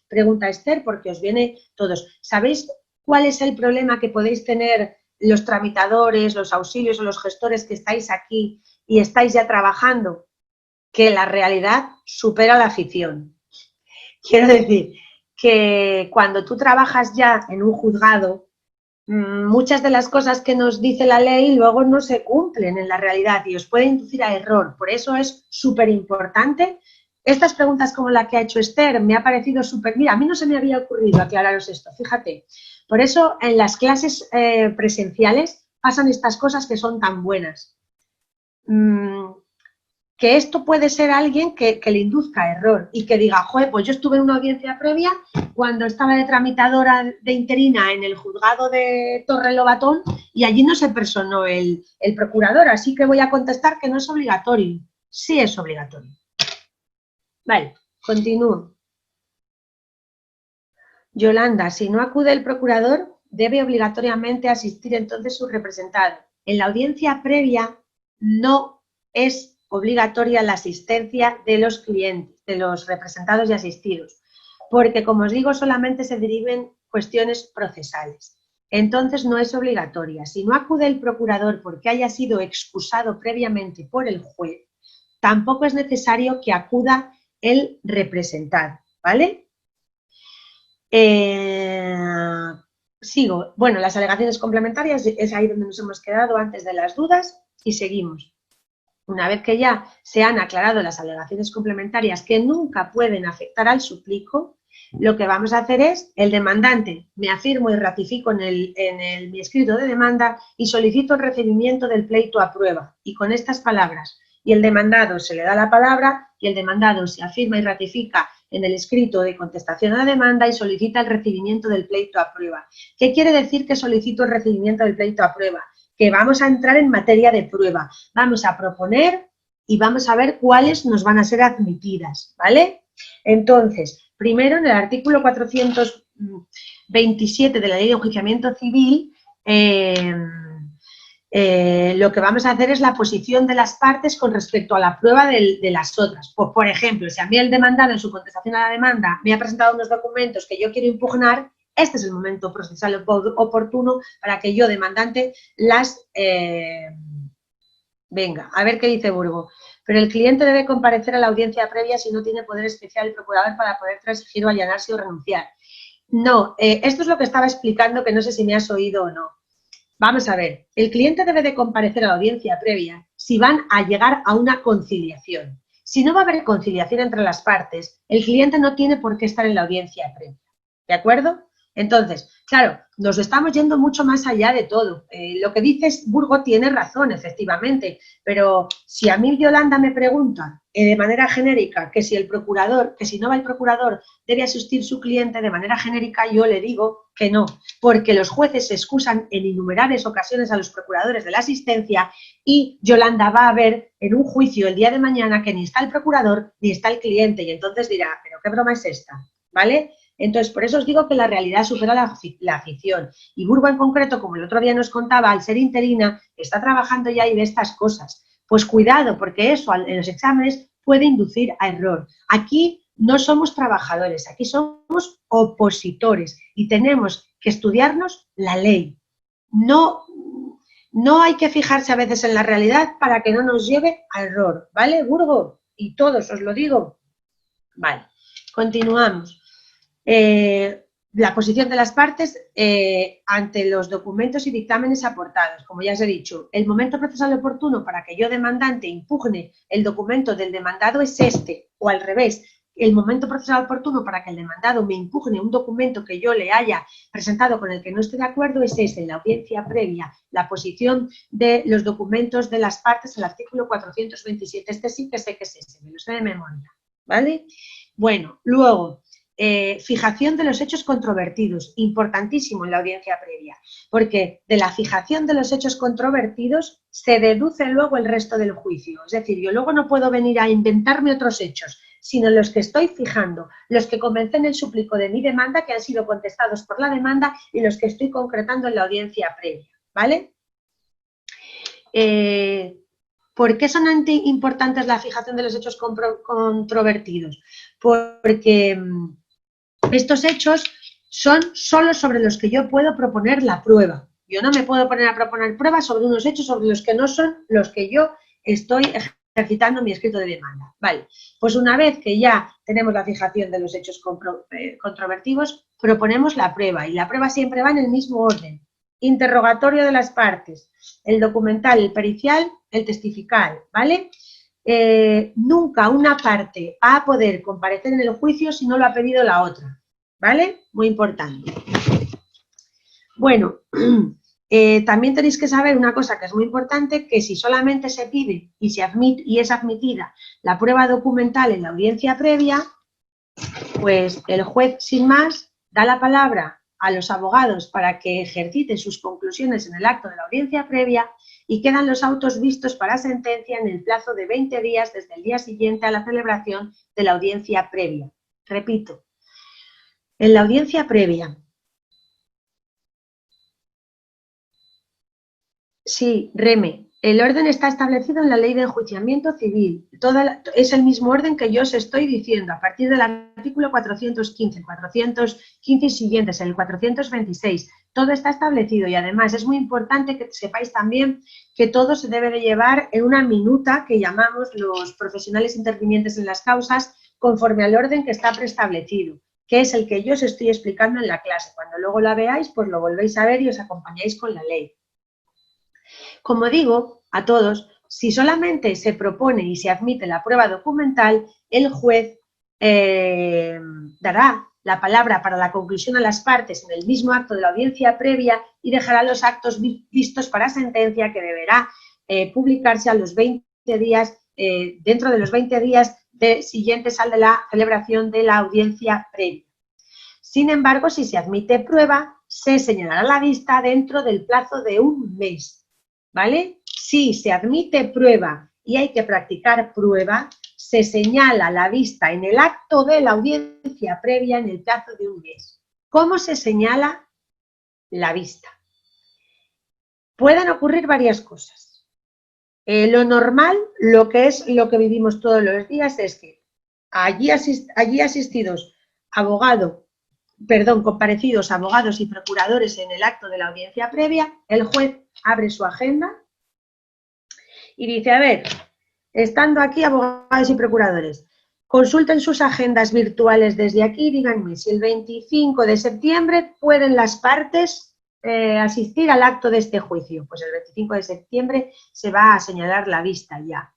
pregunta, Esther, porque os viene todos. ¿Sabéis cuál es el problema que podéis tener los tramitadores, los auxilios o los gestores que estáis aquí y estáis ya trabajando? Que la realidad supera la ficción. Quiero decir que cuando tú trabajas ya en un juzgado, muchas de las cosas que nos dice la ley luego no se cumplen en la realidad y os puede inducir a error. Por eso es súper importante. Estas preguntas como la que ha hecho Esther me ha parecido súper... Mira, a mí no se me había ocurrido aclararos esto, fíjate. Por eso en las clases presenciales pasan estas cosas que son tan buenas. Que esto puede ser alguien que le induzca a error y que diga, joder, pues yo estuve en una audiencia previa cuando estaba de tramitadora de interina en el juzgado de Torre Lobatón y allí no se personó el procurador, así que voy a contestar que no es obligatorio. Sí es obligatorio. Vale, continúo. Yolanda, si no acude el procurador, debe obligatoriamente asistir entonces su representado. En la audiencia previa no es obligatoria la asistencia de los clientes, de los representados y asistidos, porque, como os digo, solamente se deriven cuestiones procesales. Entonces, no es obligatoria. Si no acude el procurador porque haya sido excusado previamente por el juez, tampoco es necesario que acuda el representado, ¿vale? Sigo. Bueno, las alegaciones complementarias es ahí donde nos hemos quedado antes de las dudas y seguimos. Una vez que ya se han aclarado las alegaciones complementarias que nunca pueden afectar al suplicio, lo que vamos a hacer es, el demandante, me afirmo y ratifico en mi escrito de demanda y solicito el recibimiento del pleito a prueba. Y con estas palabras, y el demandado se le da la palabra y el demandado se afirma y ratifica en el escrito de contestación a la demanda y solicita el recibimiento del pleito a prueba. ¿Qué quiere decir que solicito el recibimiento del pleito a prueba? Que vamos a entrar en materia de prueba, vamos a proponer y vamos a ver cuáles nos van a ser admitidas, ¿vale? Entonces, primero en el artículo 427 de la Ley de Enjuiciamiento Civil, lo que vamos a hacer es la posición de las partes con respecto a la prueba de las otras. Por ejemplo, si a mí el demandado en su contestación a la demanda me ha presentado unos documentos que yo quiero impugnar, este es el momento procesal oportuno para que yo, demandante, las... venga, a ver qué dice Burgo. Pero el cliente debe comparecer a la audiencia previa si no tiene poder especial el procurador para poder transigir o allanarse o renunciar. No, esto es lo que estaba explicando, que no sé si me has oído o no. Vamos a ver, el cliente debe de comparecer a la audiencia previa si van a llegar a una conciliación. Si no va a haber conciliación entre las partes, el cliente no tiene por qué estar en la audiencia previa. ¿De acuerdo? Entonces, claro, nos estamos yendo mucho más allá de todo. Lo que dices, Burgo, tiene razón, efectivamente, pero si a mí Yolanda me pregunta de manera genérica que si el procurador, que si no va el procurador, debe asistir su cliente de manera genérica, yo le digo que no, porque los jueces se excusan en innumerables ocasiones a los procuradores de la asistencia y Yolanda va a ver en un juicio el día de mañana que ni está el procurador ni está el cliente y entonces dirá, ¿pero qué broma es esta? ¿Vale? Entonces, por eso os digo que la realidad supera la ficción. Y Burgo en concreto, como el otro día nos contaba, al ser interina, está trabajando ya y ve estas cosas. Pues cuidado, porque eso en los exámenes puede inducir a error. Aquí no somos trabajadores, aquí somos opositores y tenemos que estudiarnos la ley. No, no hay que fijarse a veces en la realidad para que no nos lleve a error, ¿vale, Burgo? Y todos os lo digo. Vale, continuamos. La posición de las partes ante los documentos y dictámenes aportados. Como ya os he dicho, el momento procesal oportuno para que yo, demandante, impugne el documento del demandado es este, o al revés. El momento procesal oportuno para que el demandado me impugne un documento que yo le haya presentado con el que no esté de acuerdo es este, en la audiencia previa, la posición de los documentos de las partes, el artículo 427. Este sí que sé que es ese, me lo sé de memoria, ¿vale? Bueno, luego, fijación de los hechos controvertidos, importantísimo en la audiencia previa, porque de la fijación de los hechos controvertidos se deduce luego el resto del juicio. Es decir, yo luego no puedo venir a inventarme otros hechos, sino los que estoy fijando, los que comencé en el súplico de mi demanda, que han sido contestados por la demanda, y los que estoy concretando en la audiencia previa, ¿vale? ¿Por qué son importantes la fijación de los hechos controvertidos? Porque estos hechos son solo sobre los que yo puedo proponer la prueba. Yo no me puedo poner a proponer pruebas sobre unos hechos sobre los que no son los que yo estoy ejercitando mi escrito de demanda. Vale, pues una vez que ya tenemos la fijación de los hechos controvertidos, proponemos la prueba y la prueba siempre va en el mismo orden. Interrogatorio de las partes, el documental, el pericial, el testifical, ¿vale? Nunca una parte va a poder comparecer en el juicio si no lo ha pedido la otra, ¿vale? Muy importante. Bueno, también tenéis que saber una cosa que es muy importante, que si solamente se pide y, es admitida la prueba documental en la audiencia previa, pues el juez, sin más, da la palabra a los abogados para que ejerciten sus conclusiones en el acto de la audiencia previa y quedan los autos vistos para sentencia en el plazo de 20 días desde el día siguiente a la celebración de la audiencia previa. Repito, en la audiencia previa, sí, Reme, el orden está establecido en la Ley de Enjuiciamiento Civil. Es el mismo orden que yo os estoy diciendo, a partir del artículo 415, 415 y siguientes, el 426. Todo está establecido y además es muy importante que sepáis también que todo se debe de llevar en una minuta que llamamos los profesionales intervinientes en las causas conforme al orden que está preestablecido, que es el que yo os estoy explicando en la clase. Cuando luego la veáis, pues lo volvéis a ver y os acompañáis con la ley. Como digo a todos, si solamente se propone y se admite la prueba documental, el juez dará la palabra para la conclusión a las partes en el mismo acto de la audiencia previa y dejará los actos vistos para sentencia que deberá publicarse a los 20 días, dentro de los 20 días siguientes al de la celebración de la audiencia previa. Sin embargo, si se admite prueba, se señalará la vista dentro del plazo de un mes. ¿Vale? Si se admite prueba y hay que practicar prueba, se señala la vista en el acto de la audiencia previa en el plazo de un mes. ¿Cómo se señala la vista? Pueden ocurrir varias cosas. Lo normal, lo que vivimos todos los días, es que allí asistidos comparecidos abogados y procuradores en el acto de la audiencia previa, el juez abre su agenda y dice, a ver, estando aquí abogados y procuradores, consulten sus agendas virtuales desde aquí y díganme si el 25 de septiembre pueden las partes asistir al acto de este juicio. Pues el 25 de septiembre se va a señalar la vista ya,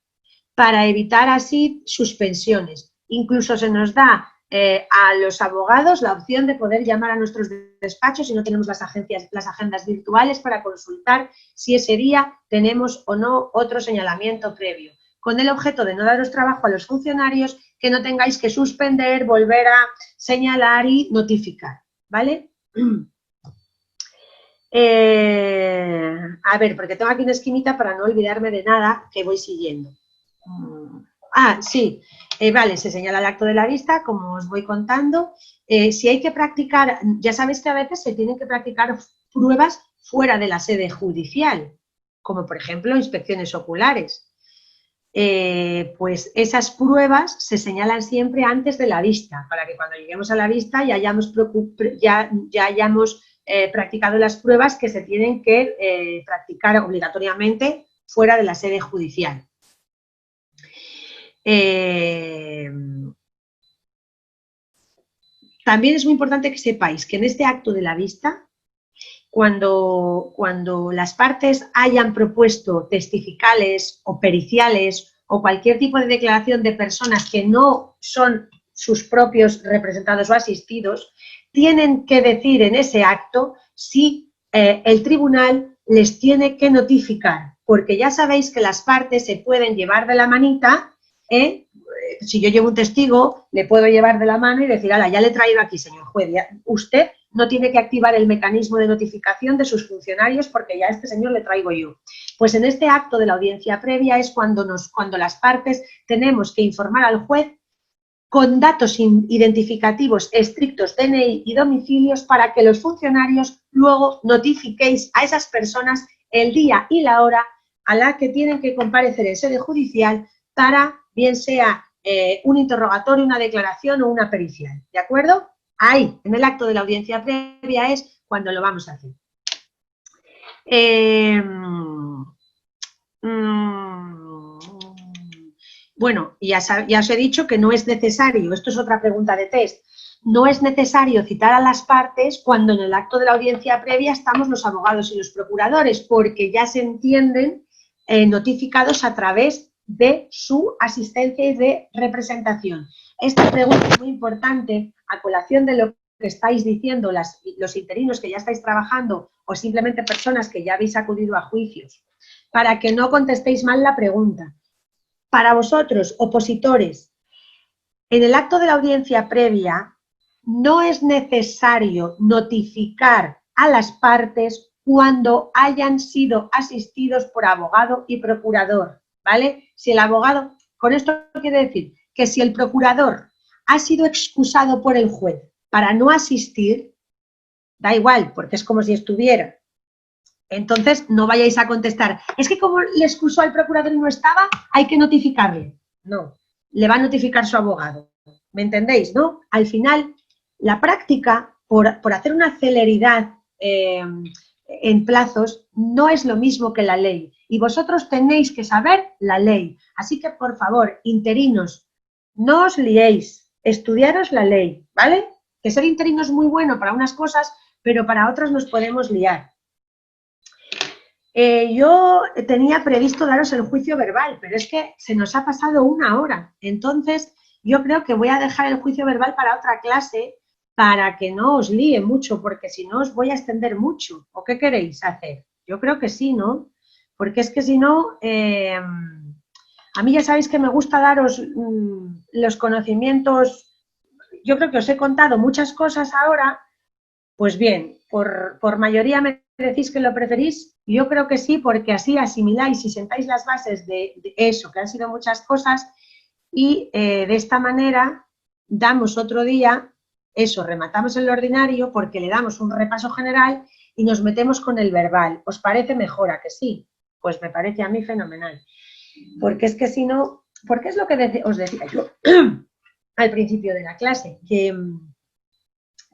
para evitar así suspensiones. Incluso se nos da a los abogados la opción de poder llamar a nuestros despachos si no tenemos las agendas virtuales para consultar si ese día tenemos o no otro señalamiento previo, con el objeto de no daros trabajo a los funcionarios, que no tengáis que suspender, volver a señalar y notificar, ¿vale? A ver, porque tengo aquí una esquinita para no olvidarme de nada que voy siguiendo. Sí, vale, se señala el acto de la vista, como os voy contando. Si hay que practicar, ya sabéis que a veces se tienen que practicar pruebas fuera de la sede judicial, como por ejemplo inspecciones oculares. Pues esas pruebas se señalan siempre antes de la vista, para que cuando lleguemos a la vista ya hayamos practicado las pruebas que se tienen que practicar obligatoriamente fuera de la sede judicial. También es muy importante que sepáis que en este acto de la vista, cuando las partes hayan propuesto testificales o periciales o cualquier tipo de declaración de personas que no son sus propios representados o asistidos, tienen que decir en ese acto si el tribunal les tiene que notificar, porque ya sabéis que las partes se pueden llevar de la manita. Si yo llevo un testigo, le puedo llevar de la mano y decir, ala, ya le he traído aquí, señor juez, usted no tiene que activar el mecanismo de notificación de sus funcionarios porque ya a este señor le traigo yo. Pues en este acto de la audiencia previa es cuando las partes tenemos que informar al juez con datos identificativos estrictos, DNI y domicilios, para que los funcionarios luego notifiquéis a esas personas el día y la hora a la que tienen que comparecer en sede judicial para, bien sea un interrogatorio, una declaración o una pericial, ¿de acuerdo? Ahí, en el acto de la audiencia previa es cuando lo vamos a hacer. Bueno, ya os he dicho que no es necesario, esto es otra pregunta de test, no es necesario citar a las partes cuando en el acto de la audiencia previa estamos los abogados y los procuradores, porque ya se entienden notificados a través de su asistencia y de representación. Esta pregunta es muy importante a colación de lo que estáis diciendo los interinos que ya estáis trabajando o simplemente personas que ya habéis acudido a juicios, para que no contestéis mal la pregunta. Para vosotros, opositores, en el acto de la audiencia previa no es necesario notificar a las partes cuando hayan sido asistidos por abogado y procurador, ¿vale? Si el abogado, con esto quiere decir que si el procurador ha sido excusado por el juez para no asistir, da igual, porque es como si estuviera. Entonces, no vayáis a contestar, es que como le excusó al procurador y no estaba, hay que notificarle. No, le va a notificar su abogado. ¿Me entendéis, no? Al final, la práctica, por hacer una celeridad en plazos, no es lo mismo que la ley. Y vosotros tenéis que saber la ley. Así que, por favor, interinos, no os liéis, estudiaros la ley, ¿vale? Que ser interino es muy bueno para unas cosas, pero para otras nos podemos liar. Yo tenía previsto daros el juicio verbal, pero es que se nos ha pasado 1 hora. Entonces, yo creo que voy a dejar el juicio verbal para otra clase para que no os líe mucho, porque si no os voy a extender mucho. ¿O qué queréis hacer? Yo creo que sí, ¿no? Porque es que si no, a mí ya sabéis que me gusta daros los conocimientos. Yo creo que os he contado muchas cosas ahora. Pues bien, por mayoría me decís que lo preferís. Yo creo que sí, porque así asimiláis y sentáis las bases de eso, que han sido muchas cosas, y de esta manera damos otro día, eso, rematamos el ordinario porque le damos un repaso general y nos metemos con el verbal. ¿Os parece mejor a que sí? Pues me parece a mí fenomenal. Porque es que si no, porque es lo que os decía yo al principio de la clase, que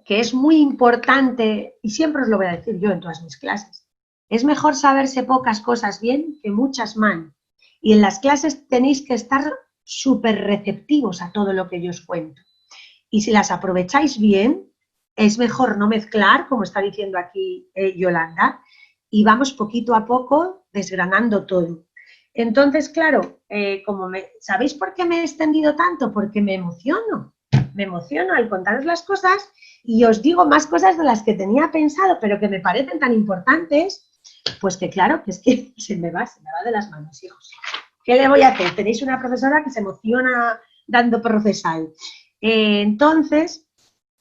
es muy importante, y siempre os lo voy a decir yo en todas mis clases, es mejor saberse pocas cosas bien que muchas mal. Y en las clases tenéis que estar súper receptivos a todo lo que yo os cuento. Y si las aprovecháis bien, es mejor no mezclar, como está diciendo aquí Yolanda, y vamos poquito a poco desgranando todo. Entonces, claro, ¿sabéis por qué me he extendido tanto? Porque me emociono. me emociono al contaros las cosas y os digo más cosas de las que tenía pensado, pero que me parecen tan importantes, pues que claro, que es que se me va de las manos, hijos. ¿Qué le voy a hacer? Tenéis una profesora que se emociona dando procesal. Entonces,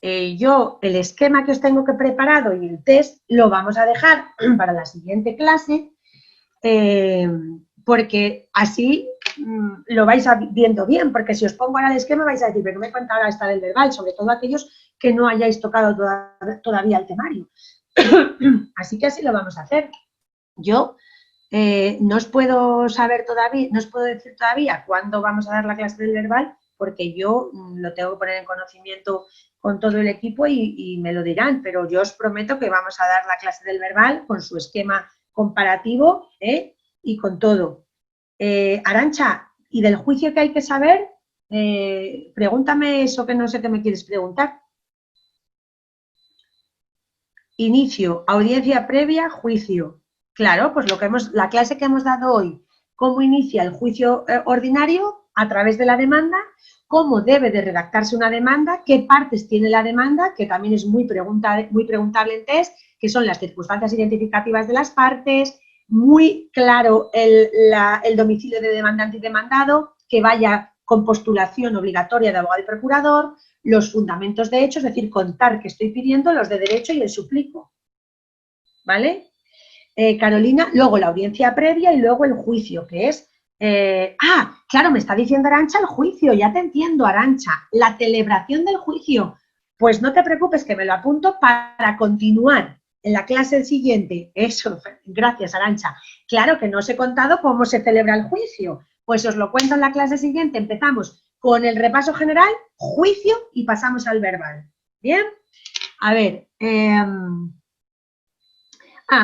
yo el esquema que os tengo que preparado y el test lo vamos a dejar para la siguiente clase, porque así lo vais viendo bien, porque si os pongo ahora el esquema vais a decir, pero no me cuenta ahora esta del verbal, sobre todo aquellos que no hayáis tocado todavía el temario. Así que así lo vamos a hacer. Yo no os puedo saber todavía, no os puedo decir todavía cuándo vamos a dar la clase del verbal, porque yo lo tengo que poner en conocimiento con todo el equipo y me lo dirán, pero yo os prometo que vamos a dar la clase del verbal con su esquema comparativo y con todo. Arantxa, ¿y del juicio que hay que saber? Pregúntame eso que no sé qué me quieres preguntar. Inicio, audiencia previa, juicio. Claro, pues la clase que hemos dado hoy, cómo inicia el juicio ordinario a través de la demanda, cómo debe de redactarse una demanda, qué partes tiene la demanda, que también es muy preguntable en test, que son las circunstancias identificativas de las partes, muy claro el domicilio de demandante y demandado, que vaya con postulación obligatoria de abogado y procurador, los fundamentos de hecho, es decir, contar que estoy pidiendo, los de derecho y el suplico. ¿Vale? Carolina, luego la audiencia previa y luego el juicio, que es... claro, me está diciendo Arantxa el juicio, ya te entiendo, Arantxa. La celebración del juicio. Pues no te preocupes, que me lo apunto para continuar en la clase siguiente. Eso, gracias, Arantxa. Claro que no os he contado cómo se celebra el juicio. Pues os lo cuento en la clase siguiente. Empezamos con el repaso general, juicio y pasamos al verbal. ¿Bien? A ver...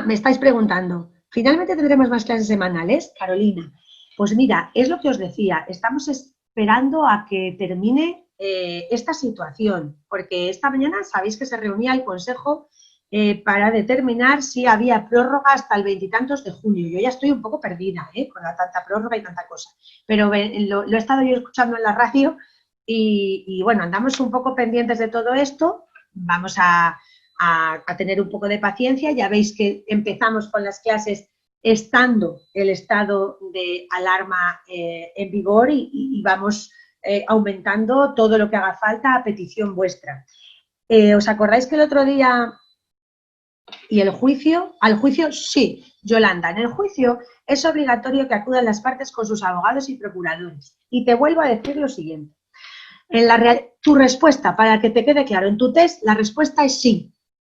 me estáis preguntando, ¿finalmente tendremos más clases semanales, Carolina? Pues mira, es lo que os decía, estamos esperando a que termine esta situación, porque esta mañana sabéis que se reunía el Consejo para determinar si había prórroga hasta el 20 y tantos de junio. Yo ya estoy un poco perdida con tanta prórroga y tanta cosa, pero lo he estado yo escuchando en la radio y bueno, andamos un poco pendientes de todo esto, vamos a tener un poco de paciencia. Ya veis que empezamos con las clases estando el estado de alarma en vigor y vamos aumentando todo lo que haga falta a petición vuestra. ¿Os acordáis que el otro día y el juicio? Al juicio sí, Yolanda, en el juicio es obligatorio que acudan las partes con sus abogados y procuradores. Y te vuelvo a decir lo siguiente. Tu respuesta, para que te quede claro, en tu test la respuesta es sí.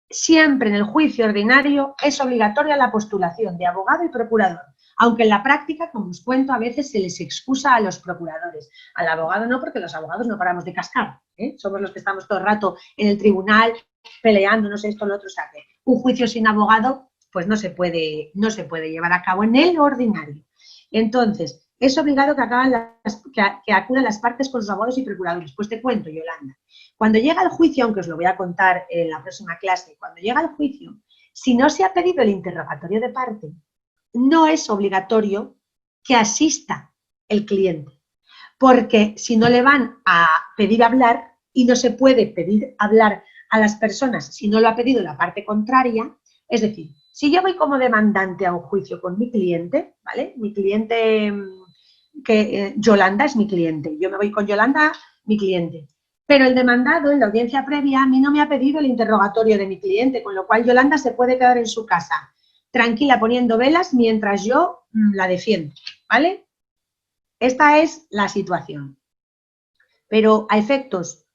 Siempre en el juicio ordinario es obligatoria la postulación de abogado y procurador, aunque en la práctica, como os cuento, a veces se les excusa a los procuradores. Al abogado no, porque los abogados no paramos de cascar, somos los que estamos todo el rato en el tribunal peleando, no sé esto, lo otro, o sea que un juicio sin abogado pues no se puede llevar a cabo en el ordinario. Entonces, es obligado que acudan las partes con sus abogados y procuradores. Pues te cuento, Yolanda. Cuando llega el juicio, aunque os lo voy a contar en la próxima clase, cuando llega el juicio, si no se ha pedido el interrogatorio de parte, no es obligatorio que asista el cliente, porque si no le van a pedir hablar y no se puede pedir hablar a las personas si no lo ha pedido la parte contraria, es decir, si yo voy como demandante a un juicio con mi cliente, ¿vale? Mi cliente, Yolanda es mi cliente, yo me voy con Yolanda, mi cliente. Pero el demandado, en la audiencia previa, a mí no me ha pedido el interrogatorio de mi cliente, con lo cual Yolanda se puede quedar en su casa, tranquila, poniendo velas mientras yo la defiendo, ¿vale? Esta es la situación. Pero a efectos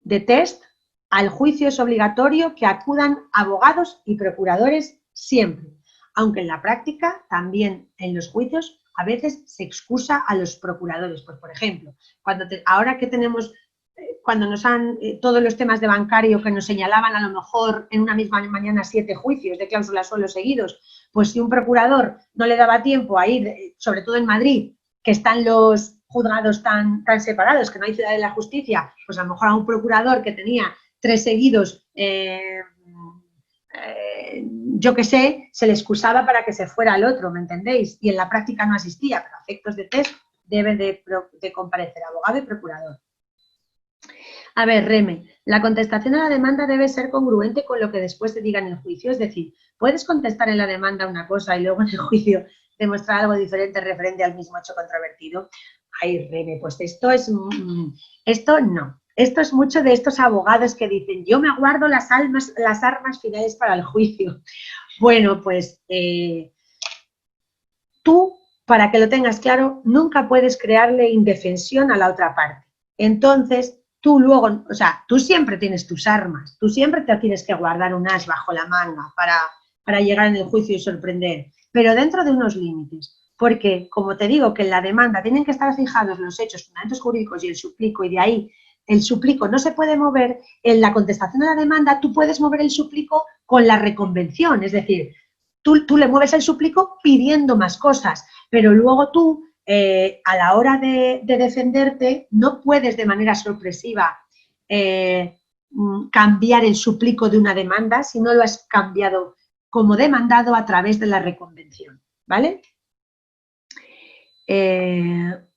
de test, al juicio es obligatorio que acudan abogados y procuradores siempre, aunque en la práctica también en los juicios a veces se excusa a los procuradores. Pues, por ejemplo, ahora que tenemos... cuando nos han, todos los temas de bancario que nos señalaban a lo mejor en una misma mañana 7 juicios de cláusula suelo seguidos, pues si un procurador no le daba tiempo a ir, sobre todo en Madrid, que están los juzgados tan separados, que no hay ciudad de la justicia, pues a lo mejor a un procurador que tenía 3 seguidos, yo qué sé, se le excusaba para que se fuera al otro, ¿me entendéis? Y en la práctica no asistía, pero a efectos de test deben de comparecer abogado y procurador. A ver, Reme, la contestación a la demanda debe ser congruente con lo que después te diga en el juicio. Es decir, puedes contestar en la demanda una cosa y luego en el juicio demostrar algo diferente referente al mismo hecho controvertido. Ay, Reme, pues esto es... esto no. Esto es mucho de estos abogados que dicen, yo me guardo las armas finales para el juicio. Bueno, pues tú, para que lo tengas claro, nunca puedes crearle indefensión a la otra parte. Entonces, tú luego, o sea, tú siempre tienes tus armas, tú siempre te tienes que guardar un as bajo la manga para llegar en el juicio y sorprender, pero dentro de unos límites. Porque, como te digo, que en la demanda tienen que estar fijados los hechos, fundamentos jurídicos y el suplico, y de ahí el suplico no se puede mover. En la contestación a la demanda tú puedes mover el suplico con la reconvención, es decir, tú le mueves el suplico pidiendo más cosas, pero luego tú, a la hora de defenderte, no puedes de manera sorpresiva cambiar el suplico de una demanda si no lo has cambiado como demandado a través de la reconvención, ¿vale?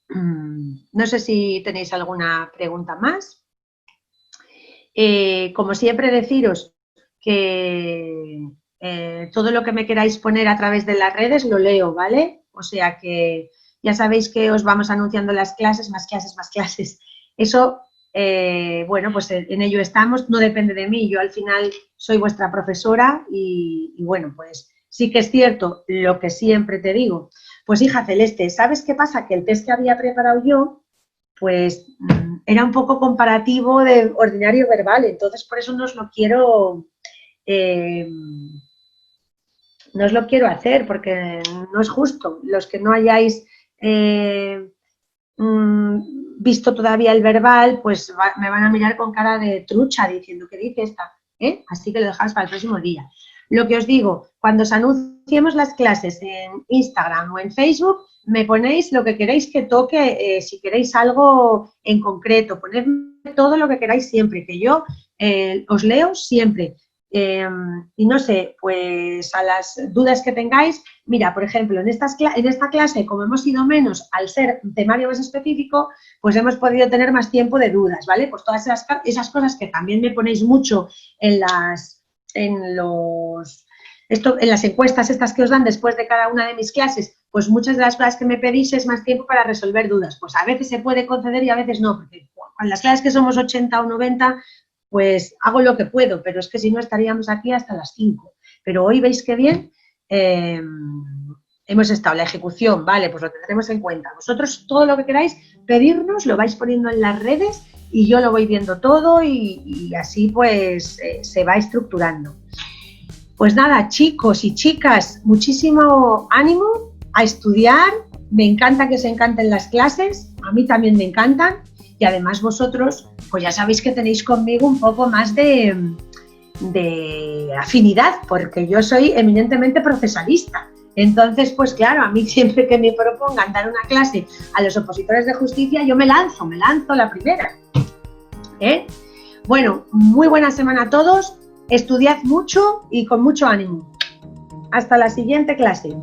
No sé si tenéis alguna pregunta más. Como siempre, deciros que todo lo que me queráis poner a través de las redes lo leo, ¿vale? O sea que ya sabéis que os vamos anunciando las clases, más clases, más clases. Eso, bueno, pues en ello estamos, no depende de mí, yo al final soy vuestra profesora y bueno, pues sí que es cierto lo que siempre te digo. Pues hija Celeste, ¿sabes qué pasa? Que el test que había preparado yo, pues era un poco comparativo de ordinario verbal, entonces por eso no os lo quiero hacer, porque no es justo. Los que no hayáis visto todavía el verbal, pues me van a mirar con cara de trucha diciendo, ¿qué dice esta? Así que lo dejamos para el próximo día. Lo que os digo, cuando os anunciemos las clases en Instagram o en Facebook, me ponéis lo que queréis que toque, si queréis algo en concreto, ponedme todo lo que queráis siempre, que yo os leo siempre. Y no sé, pues a las dudas que tengáis, mira, por ejemplo, en esta clase, como hemos ido menos al ser temario más específico, pues hemos podido tener más tiempo de dudas, ¿vale? Pues todas esas cosas que también me ponéis mucho en las encuestas estas que os dan después de cada una de mis clases, pues muchas de las cosas que me pedís es más tiempo para resolver dudas. Pues a veces se puede conceder y a veces no, porque con las clases que somos 80 o 90, pues hago lo que puedo, pero es que si no estaríamos aquí hasta las 5. Pero hoy veis que bien hemos estado, la ejecución, vale, pues lo tendremos en cuenta. Vosotros todo lo que queráis pedirnos lo vais poniendo en las redes y yo lo voy viendo todo y así pues se va estructurando. Pues nada, chicos y chicas, muchísimo ánimo a estudiar, me encanta que os encanten las clases, a mí también me encantan y además vosotros, pues ya sabéis que tenéis conmigo un poco más de afinidad, porque yo soy eminentemente procesalista. Entonces, pues claro, a mí siempre que me propongan dar una clase a los opositores de justicia, yo me lanzo la primera. Bueno, muy buena semana a todos, estudiad mucho y con mucho ánimo. Hasta la siguiente clase.